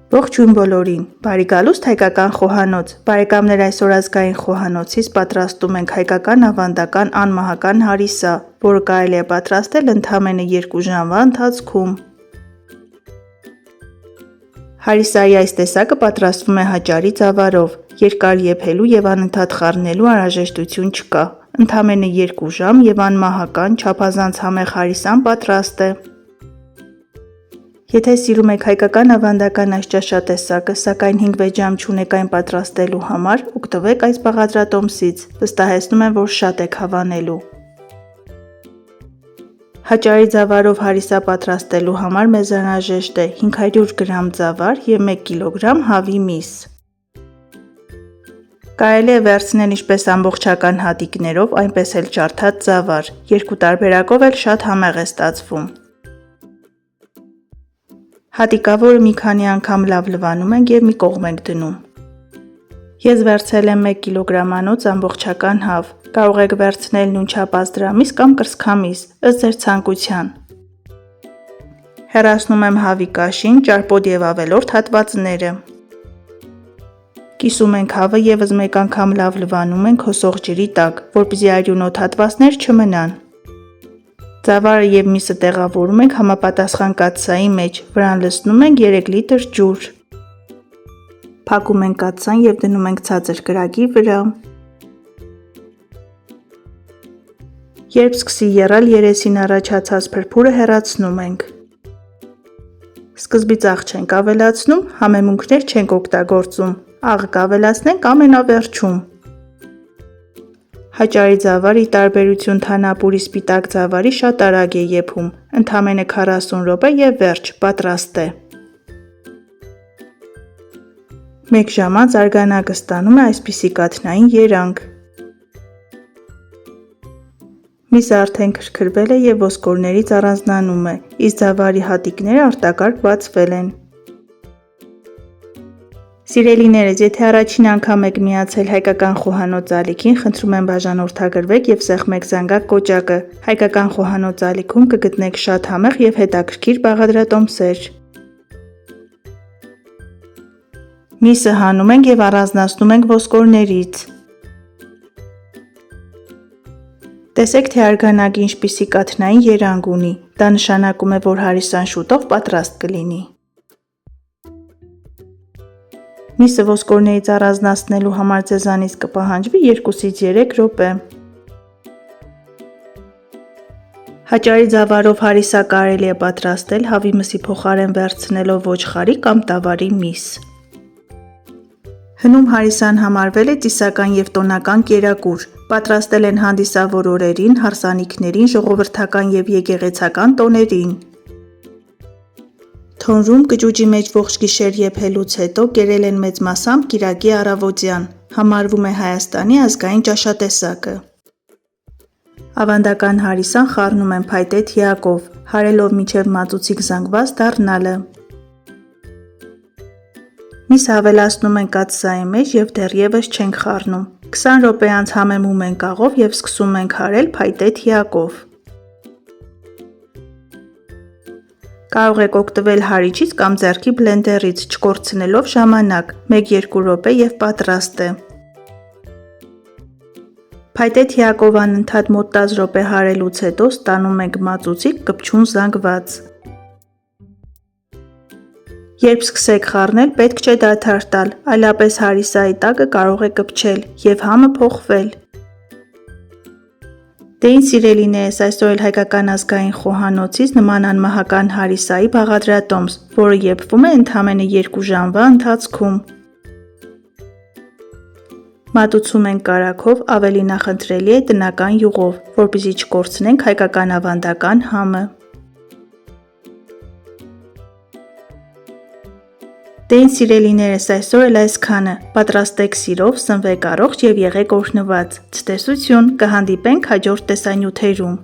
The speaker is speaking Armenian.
Ողջույն բոլորին, բարի գալուստ հայկական խոհանոց, բարեկամներ այսօր ազգային խոհանոցից պատրաստում ենք հայկական ավանդական անմահական հարիսա, որը կարելի է պատրաստել ընդամենը 2 ժամվա ընթացքում։ Հարիսայի այս տեսակը պատրաստվում է հաճարի ծավալով, երկար եփելու եւ անընդհատ խառնելու անհրաժեշտություն չկա, ընդամենը 2 ժամ եւ անմահական չափազանց համեղ հարիսան պատրաստ է։ Եթե սիրում եք հայկական ավանդական այս ճաշատեսակը, սակայն 5-6 ժամ չունեք այն պատրաստելու համար, օգտվեք այս բաղադրատոմսից, վստահեցնում եմ, որ շատ եք հավանելու։ Հաճարի ծավալով հարիսա պատրաստելու համար մեզ անհրաժեշտ է 500 գրամ ծավալ եւ 1 կգ հավի միս։ Կարելի է վերցնել ինչպես ամբողջական հատիկներով, այնպես էլ ջարդած ծավալ, երկու տարբերակով էլ շատ համեղ է ստացվում։ Հատիկավորը մի քանի անգամ լավ լվանում ենք եւ մի կողմ ենք դնում։ Ես վերցրել եմ 1 կգ-անոց ամբողջական հավ, կարող եք վերցնել նույն չափած դրամից կամ կրծքամիս, ըստ ձեր ցանկության։ Հեռացնում եմ հավի կաշին, ճարպոտ եւ ավելորդ հատվածները։ Կիսում ենք հավը եւս 1 անգամ լավ լվանում ենք հոսող ջրի տակ, որպեսզի արյունոտ հատվածներ չմնան։ Ծավալը եւ միսը տեղավորում ենք համապատասխան կաթսայի մեջ, վրան լցնում ենք 3 լիտր ջուր։ Փակում ենք կաթսան եւ դնում ենք ցածր կրակի վրա։ Երբ սկսի եռալ, երեսին առաջացած փրփուրը հեռացնում ենք։ Սկզբից աղ չենք ավելացնում, համեմունքներ չենք օգտագործում, աղը կավելացնենք ամենավերջում։ Հաճարի ծավալը ի տարբերություն թանապուրի սպիտակ ծավալի շատ արագ է եփում, ընդամենը 40 րոպե եւ վերջ, պատրաստ է։ 1 ժամ անց արգանակը ստանում է այսպիսի կաթնային երանգ։ Միսը արդեն քրքրվել է եւ ոսկորներից առանձնանում է, իսկ ծավալի հատիկները արտակարգ բացվել են։ Սիրելիներս, եթե առաջին անգամ եք միացել հայկական խոհանոց ալիքին, խնդրում եմ բաժանորդագրվեք եւ սեղմեք զանգակ կոճակը։ Հայկական խոհանոց ալիքում կգտնեք շատ համեղ եւ հետաքրքիր բաղադրատոմսեր։ Միսը հանում ենք եւ առանձնացնում ենք ոսկորներից։ Տեսեք, թե արգանակը ինչպիսի կաթնային երանգ ունի։ Դա նշանակում է, որ հարիսան շուտով պատրաստ կլինի։ Միսը ոսկորներից առանձնացնելու համար ձեզանից կպահանջվի 2-ից 3 րոպե։ Հաճարի ծավալով հարիսա կարելի է պատրաստել հավի մսի փոխարեն վերցնելով ոչխարի կամ տավարի միս։ Հնում հարիսան համարվել է ծիսական եւ տոնական կերակուր, պատրաստել են հանդիսավոր օրերին, հարսանիքներին, ժողովրդական եւ եկեղեցական տոներին։ Թոնրում կճուճի մեջ ողջ գիշեր եփելուց հետո կերել են մեծ մասամբ կիրակի առավոտյան, համարվում է Հայաստանի ազգային ճաշատեսակը։ Ավանդական հարիսան խառնում են փայտե թիակով, հարելով մինչև մածուցիկ զանգված դառնալը։ Միսը ավելացնում են կաթսայի մեջ եւ դեռևս չենք խառնում։ 20 րոպե անց համեմում ենք աղով եւ սկսում ենք հարել փայտե թիակով։ Կարող եք օգտվել հարիչից կամ ձեռքի բլենդերից, չկորցնելով ժամանակ, 1-2 րոպե եւ պատրաստ է։ Փայտե թիակով անընդհատ մոտ 10 րոպե հարելուց հետո ստանում ենք մածուցիկ կպչուն զանգված։ Երբ սկսեք խառնել, պետք չէ դադար տալ, այլապես հարիսայի տակը կարող է կպչել եւ համը փոխվել։ Դե ինչ սիրելիներս, այսօր էլ հայկական ազգային խոհանոցից նման անմահական հարիսայի բաղադրատոմս, որը եփվում է ընդամենը 2 ժամվա ընթացքում։ Մատուցում ենք կարագով, ավելի նախընտրելի է տնական յուղով, որպեսզի չկորցնենք հայկական ավանդական համը։ Դե ինչ սիրելիներս, այսօր էլ այսքանը, պատրաստեք սիրով, սնվեք առողջ եւ եղեք օրհնված, ցտեսություն, կհանդիպենք հաջորդ տեսանյութերում։